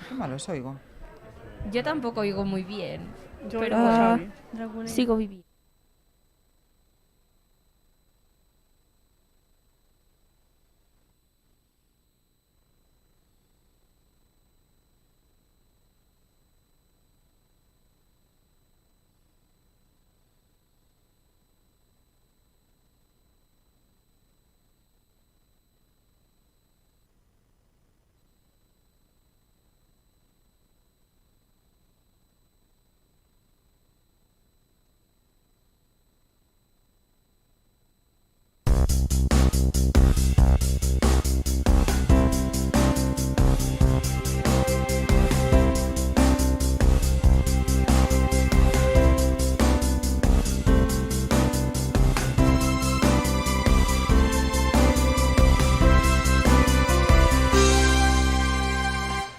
Qué malo os oigo. Yo tampoco oigo muy bien, Yo pero oigo a bueno, Xavi. sigo viviendo.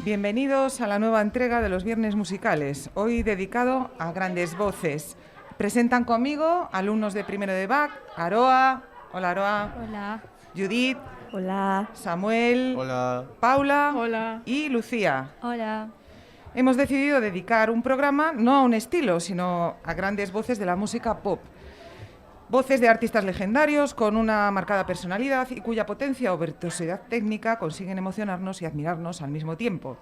Bienvenidos a la nueva entrega de los Viernes Musicales, hoy dedicado a grandes voces. Presentan conmigo alumnos de primero de BAC, Aroa, hola Aroa, Hola. Judith, Hola. Samuel, Hola. Paula Hola. y Lucía. Hola. Hemos decidido dedicar un programa no a un estilo, sino a grandes voces de la música pop. Voces de artistas legendarios con una marcada personalidad y cuya potencia o virtuosidad técnica consiguen emocionarnos y admirarnos al mismo tiempo.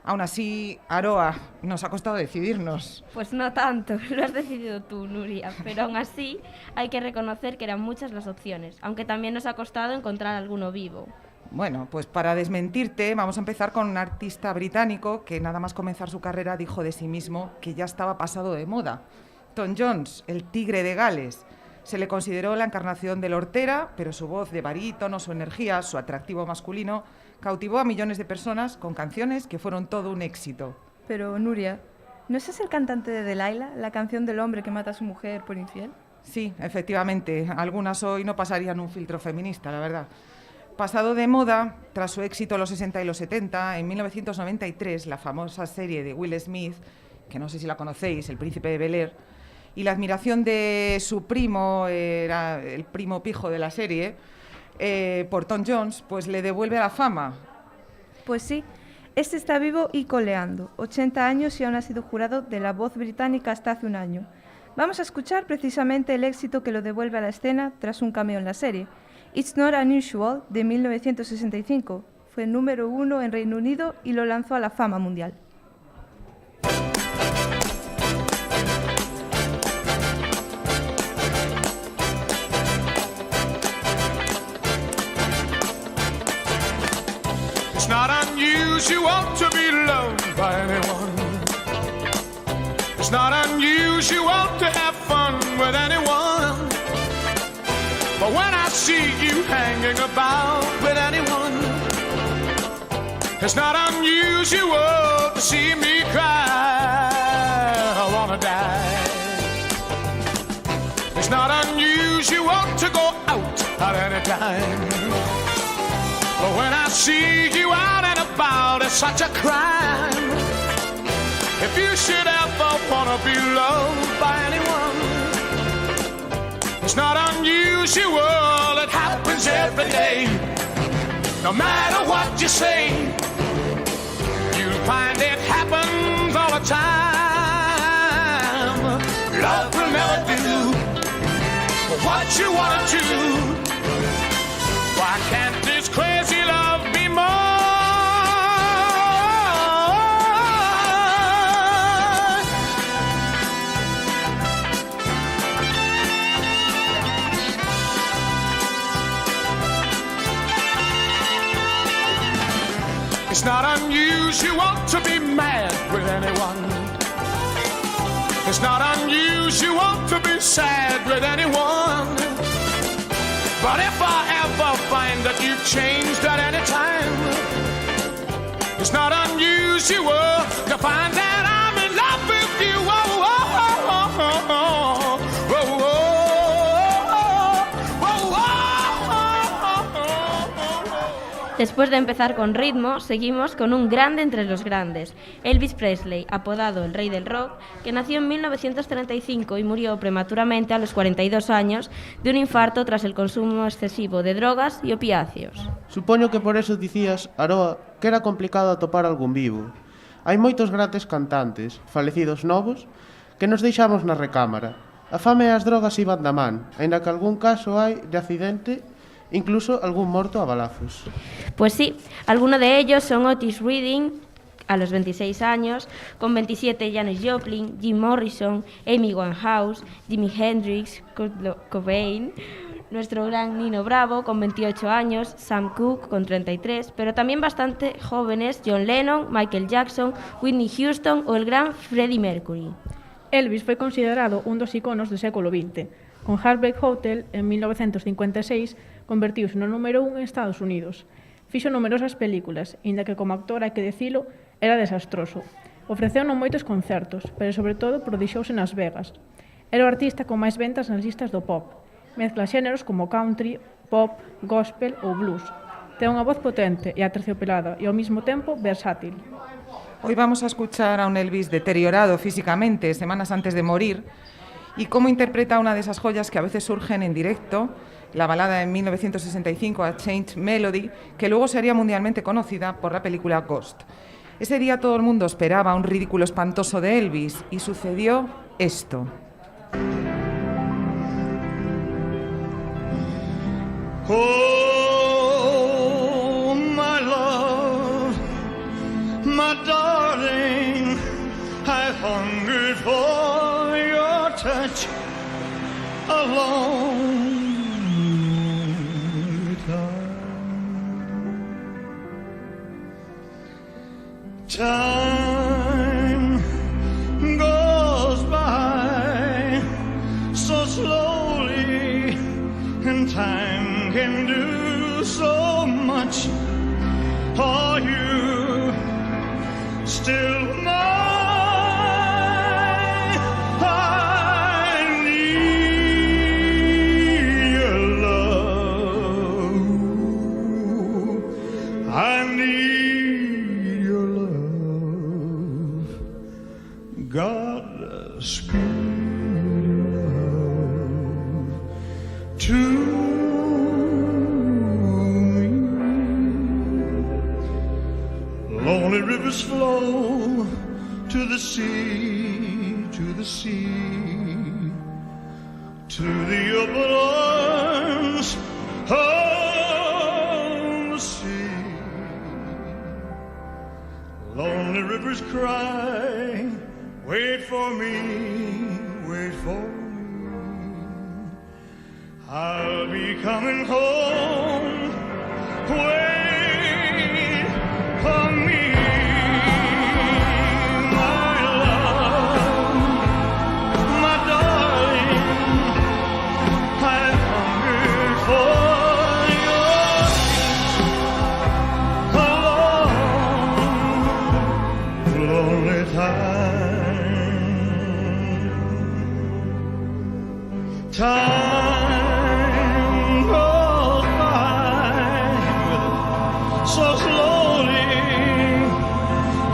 Aún así, Aroa, nos ha costado decidirnos. Pues no tanto, lo has decidido tú, Nuria, pero aún así hay que reconocer que eran muchas las opciones, aunque también nos ha costado encontrar alguno vivo. Bueno, pues para desmentirte, vamos a empezar con un artista británico que nada más comenzar su carrera dijo de sí mismo que ya estaba pasado de moda. Tom Jones, el tigre de Gales. Se le consideró la encarnación del hortera, pero su voz de barítono, su energía, su atractivo masculino, cautivó a millones de personas con canciones que fueron todo un éxito. Pero, Nuria, ¿no es ese el cantante de Delilah, la canción del hombre que mata a su mujer por infiel? Sí, efectivamente, algunas hoy no pasarían un filtro feminista, la verdad. Pasado de moda, tras su éxito en los 60 y los 70, en 1993, la famosa serie de Will Smith, que no sé si la conocéis, El Príncipe de Bel-Air, y la admiración de su primo, era el primo pijo de la serie, por Tom Jones, pues le devuelve la fama. Pues sí, este está vivo y coleando, 80 años y aún ha sido jurado de La Voz británica hasta hace un año. Vamos a escuchar precisamente el éxito que lo devuelve a la escena tras un cameo en la serie. It's Not Unusual, de 1965. Fue número 1 en Reino Unido y lo lanzó a la fama mundial. It's not unusual to be loved by anyone. It's not unusual to have fun with anyone. But when I see you hanging about with anyone, it's not unusual to see me cry. I wanna die. It's not unusual to go out at any time. But when I see you out and about, it's such a crime. If you should ever wanna be loved by anyone, it's not unusual, it happens every day. No matter what you say, you'll find it happens all the time. Love will never do what you wanna do. Why can't this crazy love be more? It's not unusual to be mad with anyone. It's not unusual to be sad with anyone. But if I ever find that you've changed at any time, it's not unusual to find that I'm in love with you. Oh, oh, oh, oh, oh, oh, oh, oh, Después de empezar con ritmo, seguimos con un grande entre los grandes, Elvis Presley, apodado el Rey del Rock, que nació en 1935 y murió prematuramente a los 42 años de un infarto tras el consumo excesivo de drogas y opiáceos. Supoño que por eso dicías, Aroa, que era complicado atopar algún vivo. Hai moitos grandes cantantes, falecidos novos, que nos deixamos na recámara. A fame e as drogas iban da man, aínda que algún caso hai de accidente, incluso algún morto a balazos. Pues sí, algunos de ellos son Otis Redding, a los 26 años, con 27 Janis Joplin, Jim Morrison, Amy Winehouse, Jimi Hendrix, Kurt Cobain, nuestro gran Nino Bravo con 28 años, Sam Cooke con 33, pero también bastante jóvenes John Lennon, Michael Jackson, Whitney Houston o el gran Freddie Mercury. Elvis foi considerado un dos iconos do século XX. Con Heartbreak Hotel, en 1956, convertiuse no número 1 en Estados Unidos. Fixo numerosas películas, inda que como actor, hai que dicilo, era desastroso. Ofreceu non moitos concertos, pero sobre todo prodixouse nas Vegas. Era o artista con máis ventas nas listas do pop. Mezcla xéneros como country, pop, gospel ou blues. Ten unha voz potente e aterciopelada e ao mesmo tempo versátil. Hoy vamos a escuchar a un Elvis deteriorado físicamente semanas antes de morir y cómo interpreta una de esas joyas que a veces surgen en directo, la balada en 1965 A Changed Melody, que luego sería mundialmente conocida por la película Ghost. Ese día todo el mundo esperaba un ridículo espantoso de Elvis y sucedió esto. Oh, my love, my darling, I've hungered for your touch a long time. Time goes by so slowly, and time can do so much. Are you still mine? I need your love. I need your love. God, speak love to lonely rivers flow to the sea, to the sea, to the open arms of the sea. Lonely rivers cry, wait for me, wait for me. I'll be coming home, wait for me. Time goes by so slowly,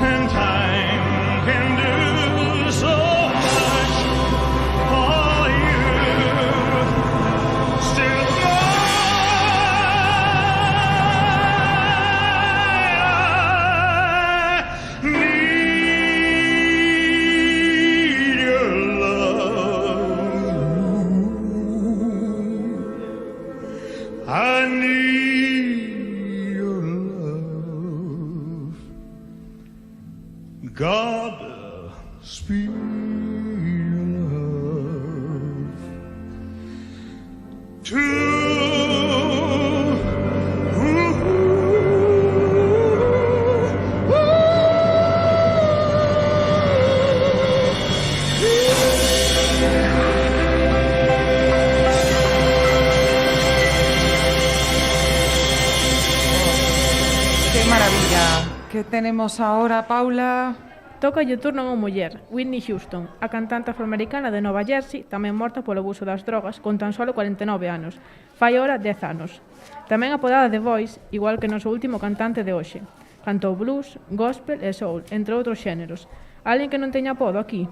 and time can do so much for you. Still I need your love. I need your love. God, speak your love to ¡Qué maravilla! ¿Qué tenemos ahora, Paula? Toca o turno a unha muller, Whitney Houston, a cantante afroamericana de Nova Jersey, tamén morta polo abuso das drogas, con tan solo 49 anos. Fai ora 10 anos. Tamén apodada The Voice, igual que noso último cantante de hoxe. Cantou blues, gospel e soul, entre outros xéneros. Alguén que non teña apodo aquí?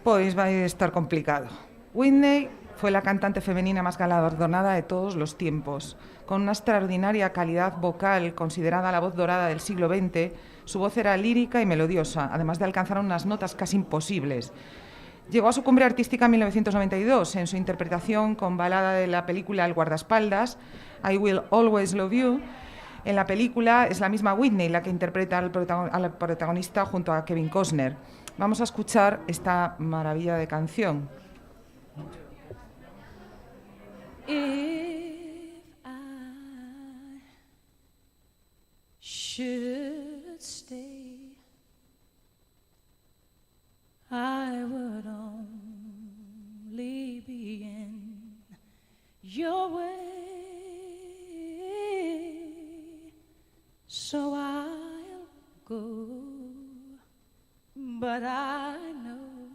Pues va a estar complicado. Whitney fue la cantante femenina más galardonada de todos los tiempos. Con una extraordinaria calidad vocal, considerada la voz dorada del siglo XX, Su voz era lírica y melodiosa, además de alcanzar unas notas casi imposibles. Llegó a su cumbre artística en 1992 en su interpretación con balada de la película El guardaespaldas, I Will Always Love You. En la película es la misma Whitney la que interpreta a la protagonista junto a Kevin Costner. Vamos a escuchar esta maravilla de canción. If I should stay, I would only be in your way, so I'll go, but I know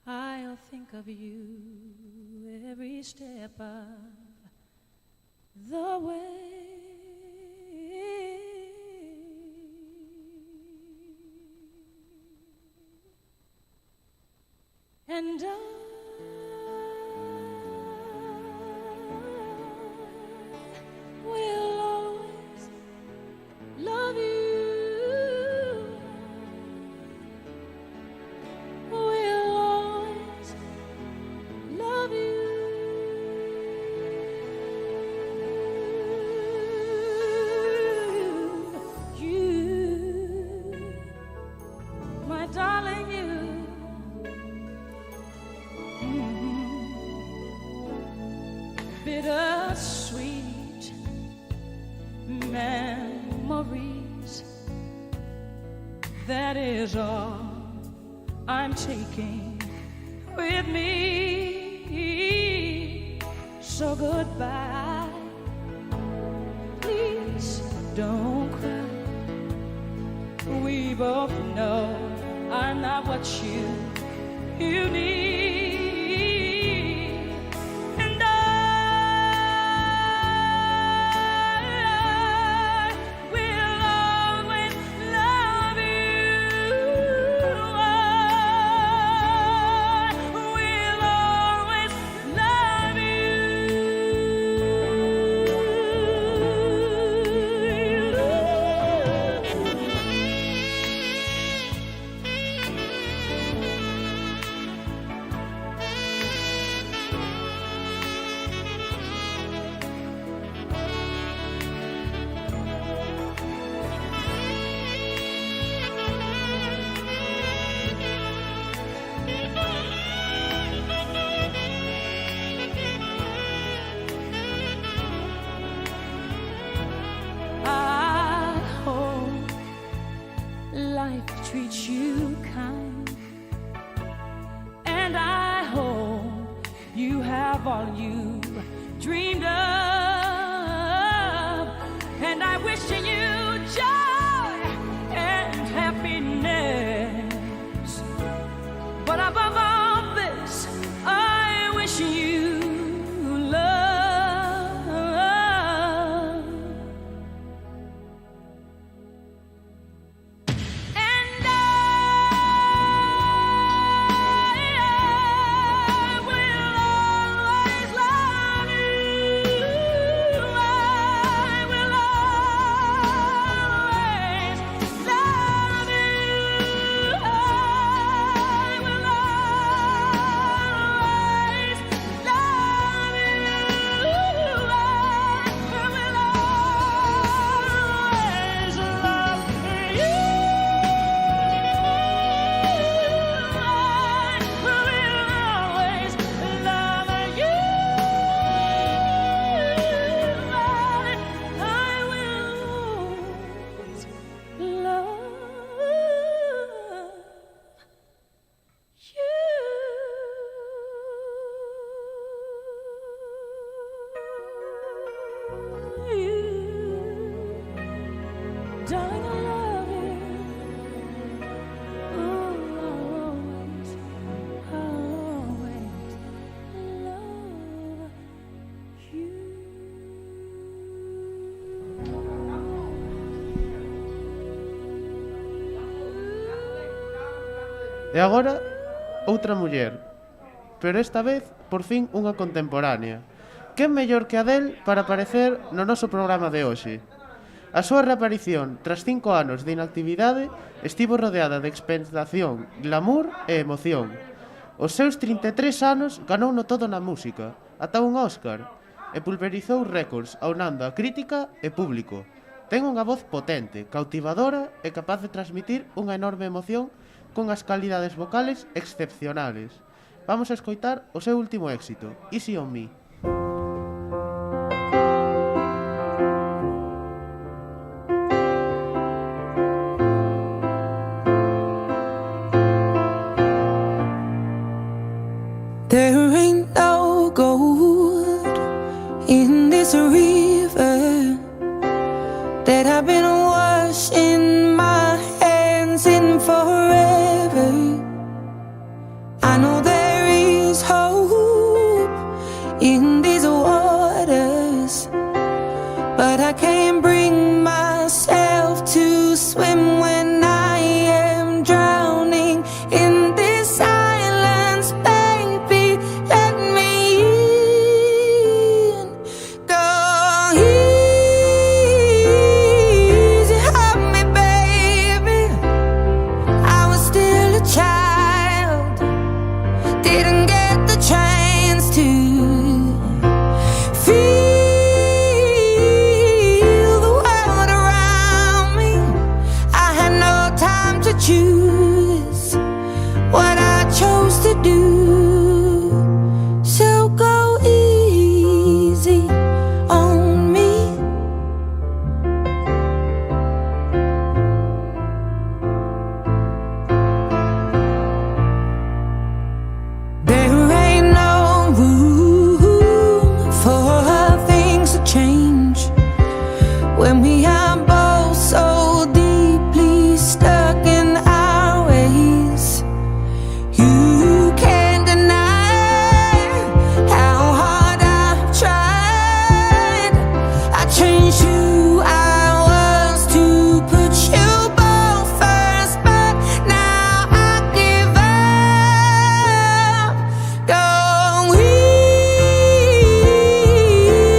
I'll think of you every step of the way. And I will always love you. Will always love you. You, my darling, you. Bittersweet memories, that is all I'm taking with me. So goodbye, please don't cry. We both know I'm not what you need. Treat you kind, and I hope you have all you dreamed of, and I wish you joy and happiness, but above all this I wish you love. E agora, outra muller, pero esta vez, por fin, unha contemporánea. Quen mellor que Adele para aparecer no noso programa de hoxe? A súa reaparición, tras 5 anos de inactividade, estivo rodeada de expectación, glamour e emoción. Os seus 33 anos ganouno todo na música, ata un Óscar, e pulverizou récords aunando a crítica e público. Ten unha voz potente, cautivadora e capaz de transmitir unha enorme emoción cunhas calidades vocales excepcionales. Vamos a escoitar o seu último éxito, Easy on Me. There ain't no gold in this river that I've been washing my hands in forever. I know there is hope in these waters, but I can't bring myself to swim when I am drowning in this silence. Baby, let me in. Go easy on me, baby. I was still a child, didn't get the chance to feel the world around me. I had no time to choose what I chose to do. So go easy on me. There ain't no room for things to change when we are both so deeply stuck in our ways. You can't deny how hard I've tried. I changed who I was to put you both first, but now I give up. Go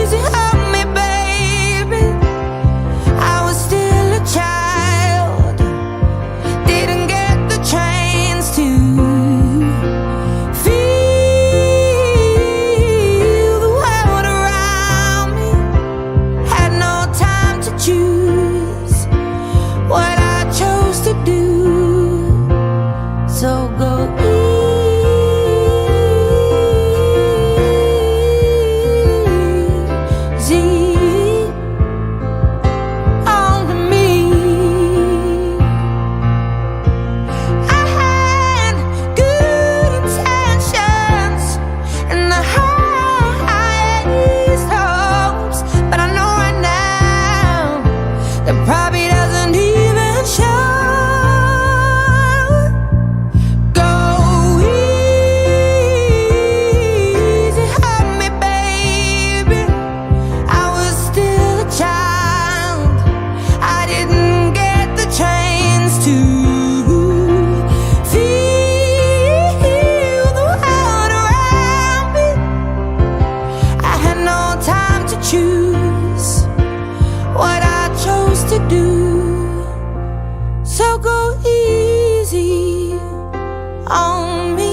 easy on me, baby. I was still a child, didn't get the chance to feel the world around me. Had no time to choose what I chose to do. So go easy on me. I had good intentions and the highest hopes, but I know right now that probably doesn't even show. Go easy on me, baby. I was still a child, I didn't get the chance to feel the world around me. I had no time to choose what I chose to do. So go easy on me.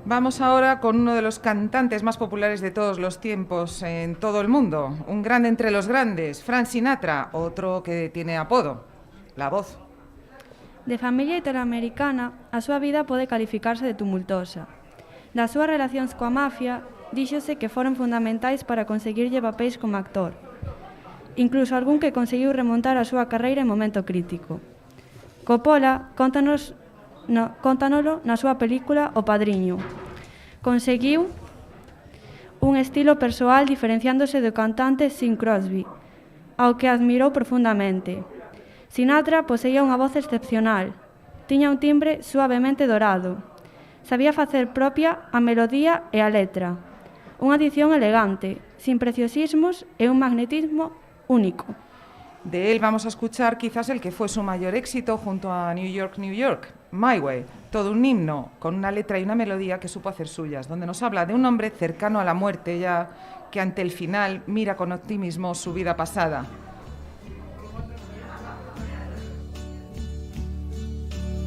Vamos ahora con uno de los cantantes más populares de todos los tiempos en todo el mundo, un grande entre los grandes, Frank Sinatra, otro que tiene apodo, La Voz. De familia italoamericana, a súa vida pode calificarse de tumultuosa. Das súas relacións coa mafia, díxose que foron fundamentais para conseguirlle papéis como actor. Incluso algún que conseguiu remontar a súa carreira en momento crítico. Coppola cóntanolo na súa película O Padriño. Conseguiu un estilo persoal diferenciándose do cantante Bing Crosby, ao que admirou profundamente. Sinatra poseía unha voz excepcional, tiña un timbre suavemente dorado, sabía facer propia a melodía e a letra, unha dicción elegante, sin preciosismos e un magnetismo único. De él vamos a escuchar quizás el que fue su mayor éxito junto a New York, New York, My Way, todo un himno con una letra y una melodía que supo hacer suyas, donde nos habla de un hombre cercano a la muerte ya, que ante el final mira con optimismo su vida pasada.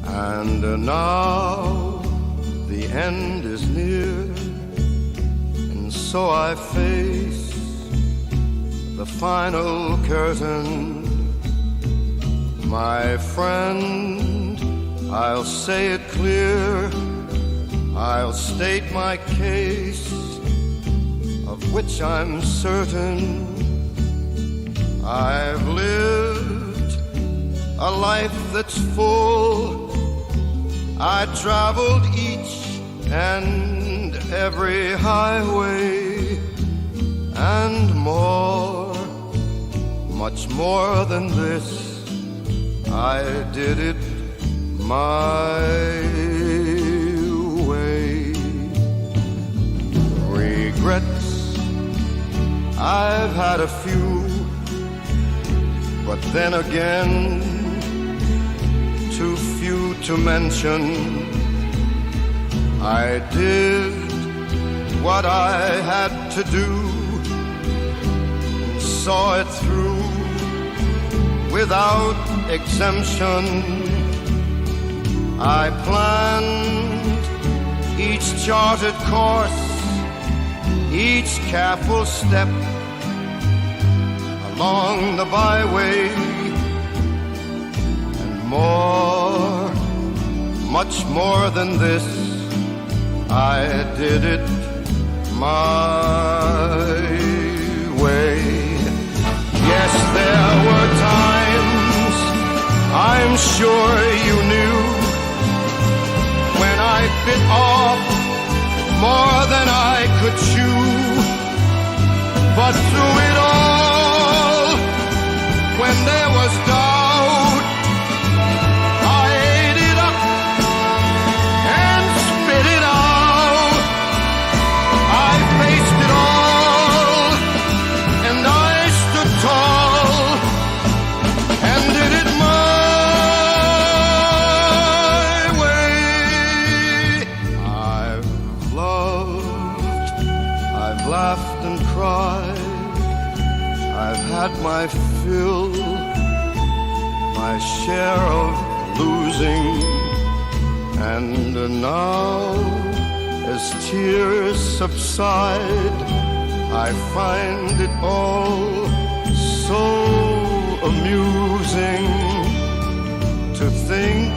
And now the end is near, and so I face the final curtain. My friend, I'll say it clear, I'll state my case, of which I'm certain. I've lived a life that's full, I traveled each and every highway, and more, much more than this, I did it my way. Regrets, I've had a few, but then again, too few to mention. I did what I had to do, saw it through without exemption. I planned each charted course, each careful step along the byway, and more, much more than this, I did it my way. Yes, there were times, I'm sure you knew, when I bit off more than I could chew. But through it all, when there was doubt, I ate it up and spit it out. I faced it all, and I stood tall, and did it my way. I've loved, I've laughed and cried, I've had my fill, my share of losing, and now, as tears subside, I find it all so amusing to think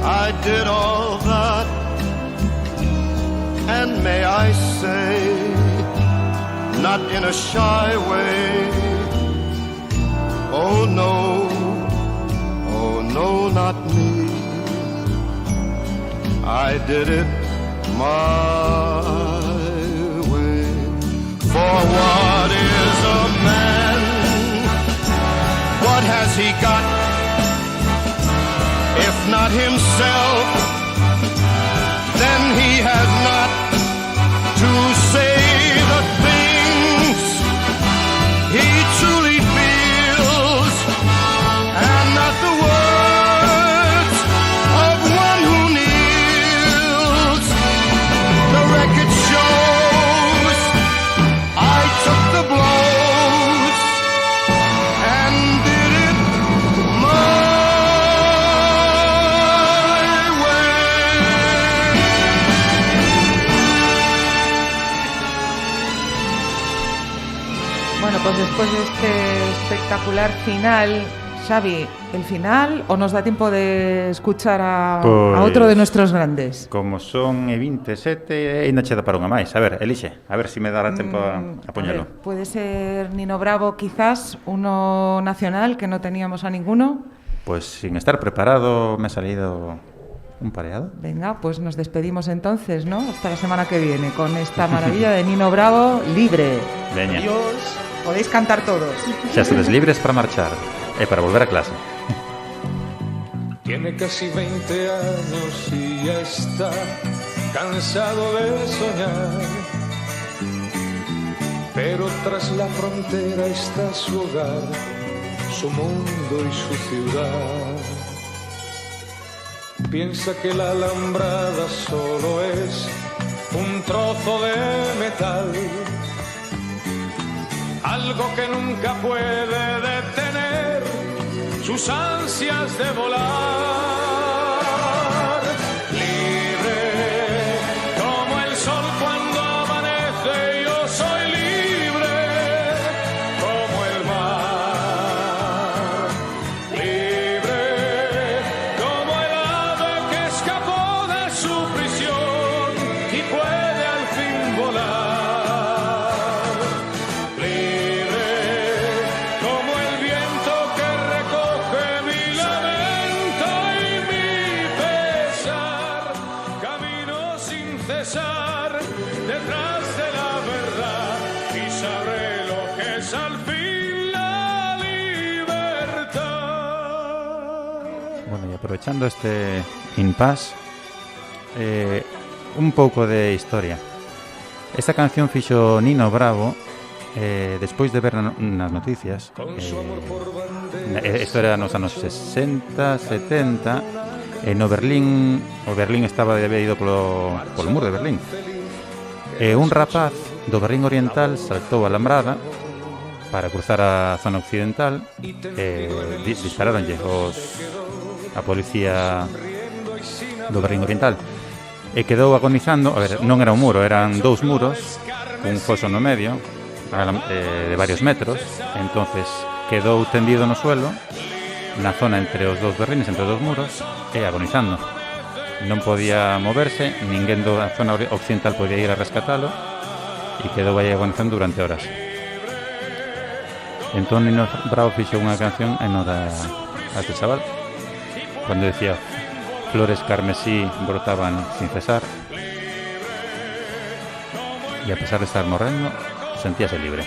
I did all that, and may I say, not in a shy way. Oh no, not me. I did it my way. For what is a man? What has he got? If not himself, then he has not to say the things he truly feels, and not the words of one who kneels. The record shows I took the blows and did it my Bueno, pues después de este espectacular final, Xavi, ¿el final o nos da tiempo de escuchar a outro de nuestros grandes? Como son e 27, ainda che dá para unha máis. A ver, elixe, a ver se me dará tempo a poñelo. Puede ser Nino Bravo, quizás, uno nacional que no teníamos a ninguno. Pues sin estar preparado me ha salido un pareado. Venga, pues nos despedimos entonces, ¿no? Hasta la semana que viene con esta maravilla de Nino Bravo, Libre. Veña. Adiós. Podéis cantar todos. Xa sodes libres para marchar e para volver a clase. Tiene casi 20 años y ya está cansado de soñar, pero tras la frontera está su hogar, su mundo y su ciudad. Piensa que la alambrada solo es un trozo de metal, algo que nunca puede detener sus ansias de volar. Libre como el sol cuando amanece, yo soy libre como el mar. Libre como el ave que escapó de su prisión y puede al fin volar. Libre como el viento que recoge mi lamento y mi pesar. Camino sin cesar detrás de la verdad y sabré lo que es al fin la libertad. Bueno, y aprovechando este impasse, un pouco de historia. Esta canción fixo Nino Bravo despois de ver nas noticias, isto era nos anos 60, 70, no Berlín, o Berlín estaba dividido polo muro de Berlín. Un rapaz do Berlín Oriental saltou a alambrada para cruzar a zona occidental, dispararonlle a policía do Berlín Oriental e quedou agonizando. A ver, non era un muro, eran dous muros cun foso no medio de varios metros. Entonces quedou tendido no suelo na zona entre os dous berlines, entre os dous muros, e agonizando. Non podía moverse, ninguén da zona occidental podía ir a rescatalo e quedou aí agonizando durante horas. Entón Nino Bravo fixo unha canción en honra a este chaval, cando decía: flores carmesí brotaban sin cesar y a pesar de estar morrendo sentíase libre.